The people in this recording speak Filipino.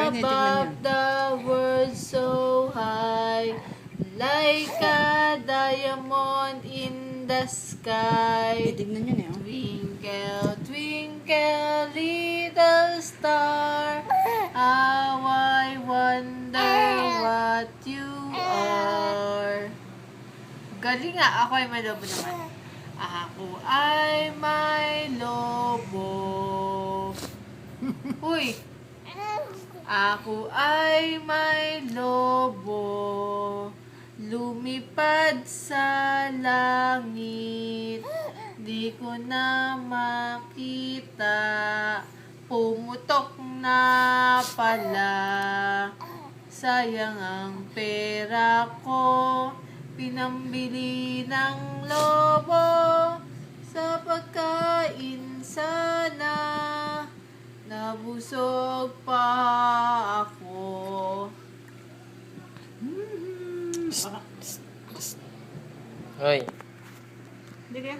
above the world so high, like a diamond in the sky. Titignan yun eh. Oh. Twinkle, twinkle, little star, how I wonder what you are. Galing nga, ako ay may lobo naman. Ako ay may lobo. Uy! Ako ay may lobo. Lumipad sa langit. Di ko na makita. Pumutok na pala. Sayang ang pera ko. Pinambili ng lobo sa pagkain sana. Nabusog pa ako. Hoy. Hindi kaya